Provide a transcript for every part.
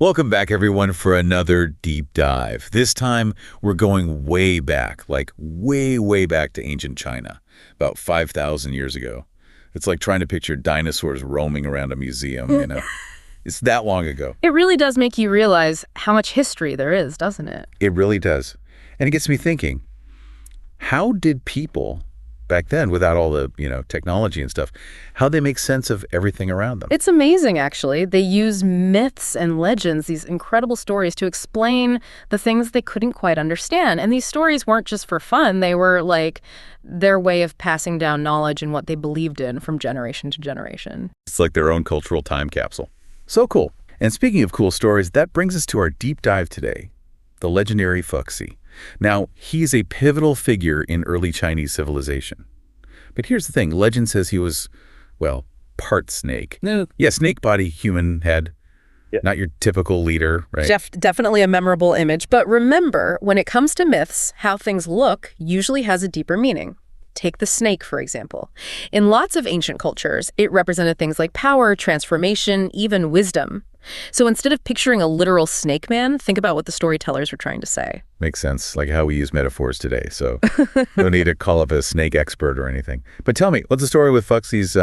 Welcome back, everyone, for another deep dive. This time, we're going way back, like way, way back to ancient China, about 5,000 years ago. It's like trying to picture dinosaurs roaming around a museum. It's that long ago. It really does make you realize how much history there is, doesn't it? It really does. And it gets me thinking, how did people back then, without all the, technology and stuff, how'd they make sense of everything around them? It's amazing, actually. They use myths and legends, these incredible stories, to explain the things they couldn't quite understand. And these stories weren't just for fun. They were like their way of passing down knowledge and what they believed in from generation to generation. It's like their own cultural time capsule. So cool. And speaking of cool stories, that brings us to our deep dive today, the legendary Fuxi. Now, he's a pivotal figure in early Chinese civilization. But here's the thing. Legend says he was, part snake. No. Yeah, snake body, human head. Yeah. Not your typical leader, right? Definitely a memorable image. But remember, when it comes to myths, how things look usually has a deeper meaning. Take the snake, for example. In lots of ancient cultures, it represented things like power, transformation, even wisdom. So instead of picturing a literal snake man, think about what the storytellers were trying to say. Makes sense, like how we use metaphors today. So no need to call up a snake expert or anything. But tell me, what's the story with Fuxi's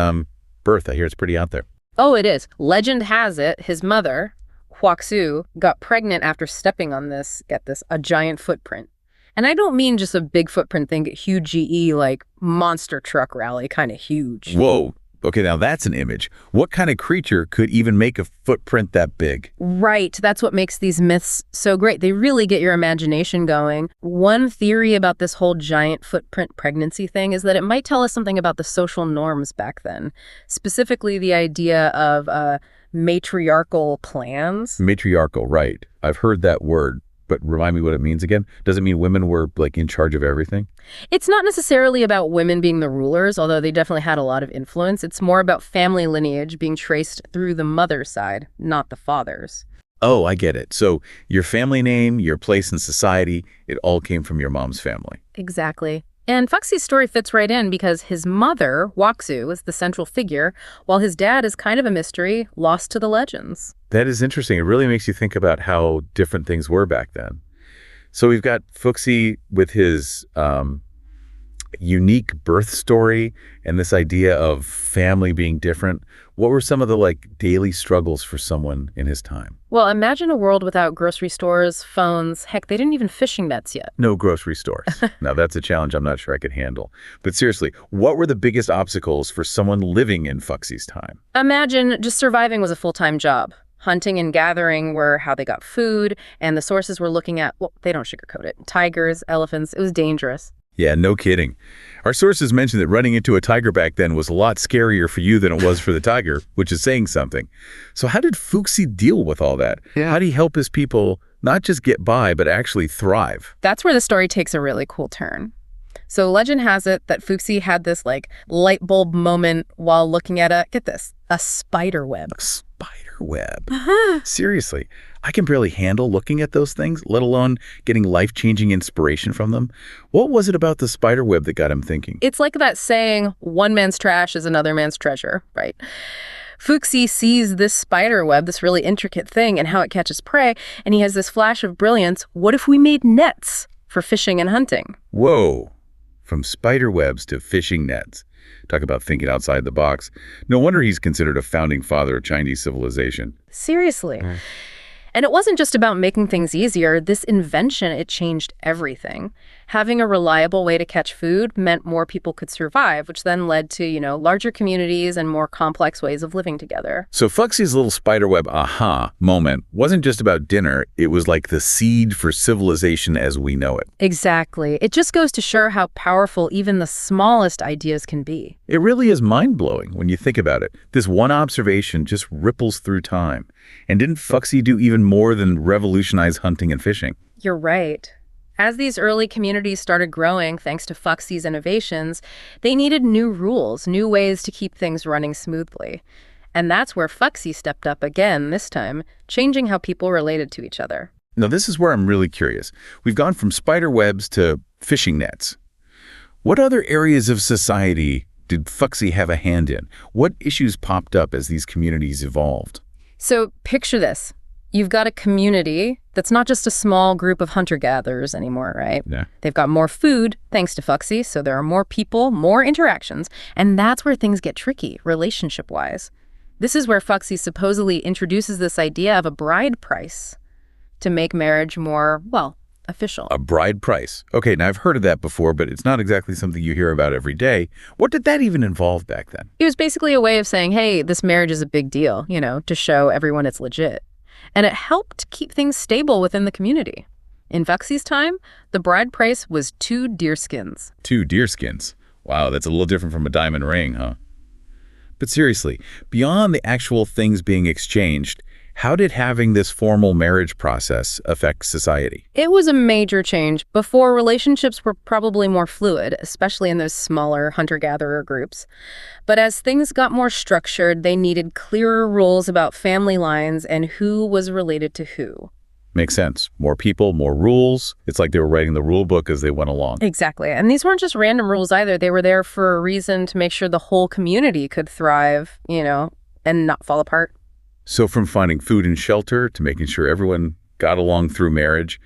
birth? I hear it's pretty out there. Oh, it is. Legend has it, his mother, Fuxi, got pregnant after stepping on this, get this, a giant footprint. And I don't mean just a big footprint thing, huge GE, like monster truck rally, kind of huge. Whoa. Okay, now that's an image. What kind of creature could even make a footprint that big? Right. That's what makes these myths so great. They really get your imagination going. One theory about this whole giant footprint pregnancy thing is that it might tell us something about the social norms back then, specifically the idea of matriarchal plans. Matriarchal, right. I've heard that word. But remind me what it means again. Does it mean women were in charge of everything? It's not necessarily about women being the rulers, although they definitely had a lot of influence. It's more about family lineage being traced through the mother's side, not the father's. Oh, I get it. So your family name, your place in society, it all came from your mom's family. Exactly. And Fuxi's story fits right in because his mother, Fuxi, is the central figure, while his dad is kind of a mystery, lost to the legends. That is interesting. It really makes you think about how different things were back then. So we've got Fuxi with his unique birth story and this idea of family being different. What were some of the daily struggles for someone in his time? Well, imagine a world without grocery stores, phones. Heck, they didn't even fishing nets yet. No grocery stores. Now, that's a challenge I'm not sure I could handle. But seriously, what were the biggest obstacles for someone living in Fuxi's time? Imagine just surviving was a full-time job. Hunting and gathering were how they got food, and the sources we're looking at, well, they don't sugarcoat it. Tigers, elephants, it was dangerous. Yeah, no kidding. Our sources mentioned that running into a tiger back then was a lot scarier for you than it was for the tiger, which is saying something. So how did Fuxi deal with all that? Yeah. How did he help his people not just get by, but actually thrive? That's where the story takes a really cool turn. So legend has it that Fuxi had this light bulb moment while looking at a spider web. A spider web? Seriously, I can barely handle looking at those things, let alone getting life-changing inspiration from them. What was it about the spider web that got him thinking? It's like that saying, one man's trash is another man's treasure, right? Fuxi sees this spider web, this really intricate thing, and how it catches prey, and he has this flash of brilliance. What if we made nets for fishing and hunting? Whoa. From spider webs to fishing nets. Talk about thinking outside the box. No wonder he's considered a founding father of Chinese civilization. Seriously. And it wasn't just about making things easier. This invention, it changed everything. Having a reliable way to catch food meant more people could survive, which then led to, larger communities and more complex ways of living together. So Fuxi's little spiderweb aha moment wasn't just about dinner. It was like the seed for civilization as we know it. Exactly. It just goes to show how powerful even the smallest ideas can be. It really is mind-blowing when you think about it. This one observation just ripples through time. And didn't Fuxi do even more than revolutionize hunting and fishing? You're right. As these early communities started growing, thanks to Fuxi's innovations, they needed new rules, new ways to keep things running smoothly. And that's where Fuxi stepped up again this time, changing how people related to each other. Now, this is where I'm really curious. We've gone from spider webs to fishing nets. What other areas of society did Fuxi have a hand in? What issues popped up as these communities evolved? So picture this. You've got a community that's not just a small group of hunter-gatherers anymore, right? Yeah. They've got more food, thanks to Fuxi, so there are more people, more interactions, and that's where things get tricky, relationship-wise. This is where Fuxi supposedly introduces this idea of a bride price to make marriage more, well, official. A bride price. Okay, now I've heard of that before, but it's not exactly something you hear about every day. What did that even involve back then? It was basically a way of saying, hey, this marriage is a big deal, to show everyone it's legit. And it helped keep things stable within the community. In Fuxi's time, the bride price was 2 deerskins. 2 deerskins. Wow, that's a little different from a diamond ring, huh? But seriously, beyond the actual things being exchanged, how did having this formal marriage process affect society? It was a major change. Before, relationships were probably more fluid, especially in those smaller hunter-gatherer groups. But as things got more structured, they needed clearer rules about family lines and who was related to who. Makes sense. More people, more rules. It's like they were writing the rule book as they went along. Exactly. And these weren't just random rules either. They were there for a reason to make sure the whole community could thrive, and not fall apart. So from finding food and shelter to making sure everyone got along through marriage,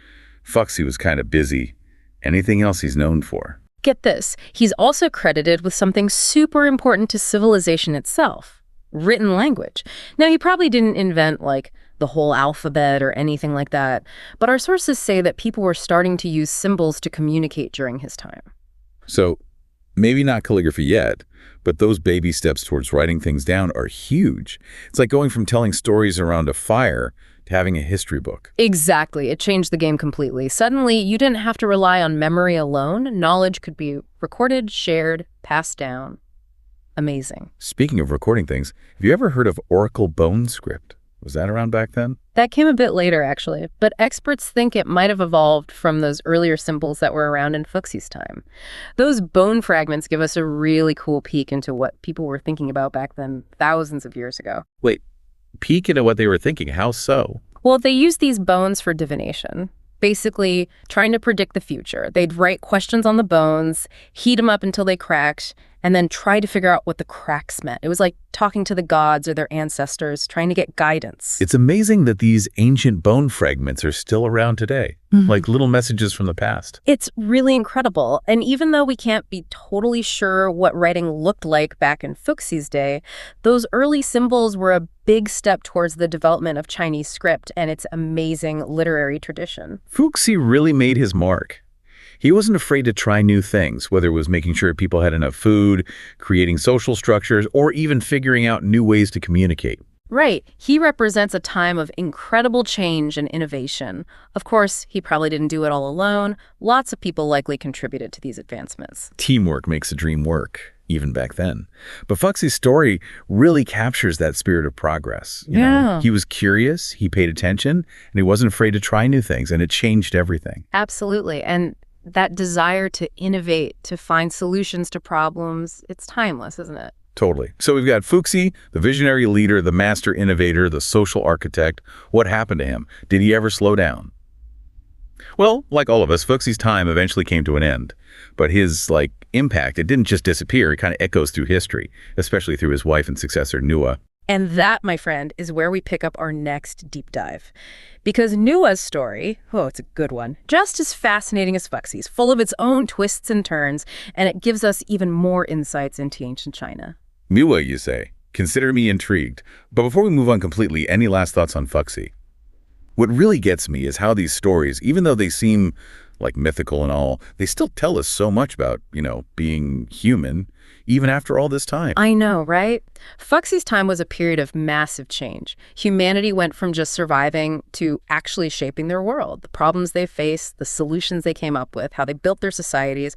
Fuxi was kind of busy. Anything else he's known for? Get this. He's also credited with something super important to civilization itself, written language. Now, he probably didn't invent, the whole alphabet or anything like that, but our sources say that people were starting to use symbols to communicate during his time. So maybe not calligraphy yet, but those baby steps towards writing things down are huge. It's like going from telling stories around a fire to having a history book. Exactly. It changed the game completely. Suddenly, you didn't have to rely on memory alone. Knowledge could be recorded, shared, passed down. Amazing. Speaking of recording things, have you ever heard of Oracle bone script? Was that around back then? That came a bit later, actually, but experts think it might have evolved from those earlier symbols that were around in Fuxi's time. Those bone fragments give us a really cool peek into what people were thinking about back then, thousands of years ago. Wait, peek into what they were thinking. How so? Well, they used these bones for divination, basically trying to predict the future. They'd write questions on the bones, heat them up until they cracked, and then try to figure out what the cracks meant. It was like talking to the gods or their ancestors, trying to get guidance. It's amazing that these ancient bone fragments are still around today, like little messages from the past. It's really incredible. And even though we can't be totally sure what writing looked like back in Fuxi's day, those early symbols were a big step towards the development of Chinese script and its amazing literary tradition. Fuxi really made his mark. He wasn't afraid to try new things, whether it was making sure people had enough food, creating social structures, or even figuring out new ways to communicate. Right. He represents a time of incredible change and innovation. Of course, he probably didn't do it all alone. Lots of people likely contributed to these advancements. Teamwork makes a dream work, even back then. But Fuxi's story really captures that spirit of progress. You know? He was curious, he paid attention, and he wasn't afraid to try new things, and it changed everything. Absolutely. And that desire to innovate, to find solutions to problems, it's timeless, isn't it? Totally. So we've got Fuxi, the visionary leader, the master innovator, the social architect. What happened to him? Did he ever slow down? Well, like all of us, Fuxi's time eventually came to an end. But his, impact, it didn't just disappear. It kind of echoes through history, especially through his wife and successor, Nüwa. And that, my friend, is where we pick up our next deep dive. Because Nüwa's story, it's a good one, just as fascinating as Fuxi's, full of its own twists and turns, and it gives us even more insights into ancient China. Nüwa, you say? Consider me intrigued. But before we move on completely, any last thoughts on Fuxi? What really gets me is how these stories, even though they seem mythical and all, they still tell us so much about, being human, even after all this time. I know, right? Fuxi's time was a period of massive change. Humanity went from just surviving to actually shaping their world. The problems they faced, the solutions they came up with, how they built their societies.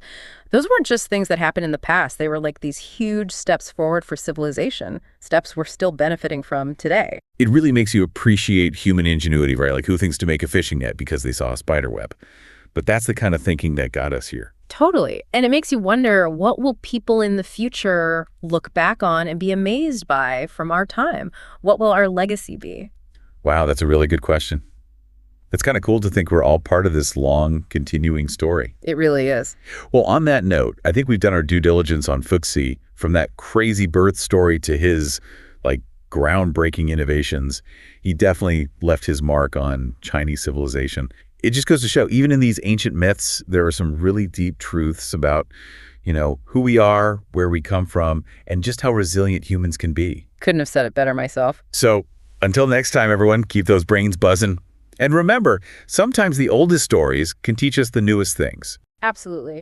Those weren't just things that happened in the past. They were these huge steps forward for civilization, steps we're still benefiting from today. It really makes you appreciate human ingenuity, right? Who thinks to make a fishing net because they saw a spider web? But that's the kind of thinking that got us here. Totally. And it makes you wonder, what will people in the future look back on and be amazed by from our time? What will our legacy be? Wow, that's a really good question. It's kind of cool to think we're all part of this long, continuing story. It really is. Well, on that note, I think we've done our due diligence on Fuxi, from that crazy birth story to his, groundbreaking innovations. He definitely left his mark on Chinese civilization. It just goes to show, even in these ancient myths, there are some really deep truths about, who we are, where we come from, and just how resilient humans can be. Couldn't have said it better myself. So until next time, everyone, keep those brains buzzing. And remember, sometimes the oldest stories can teach us the newest things. Absolutely.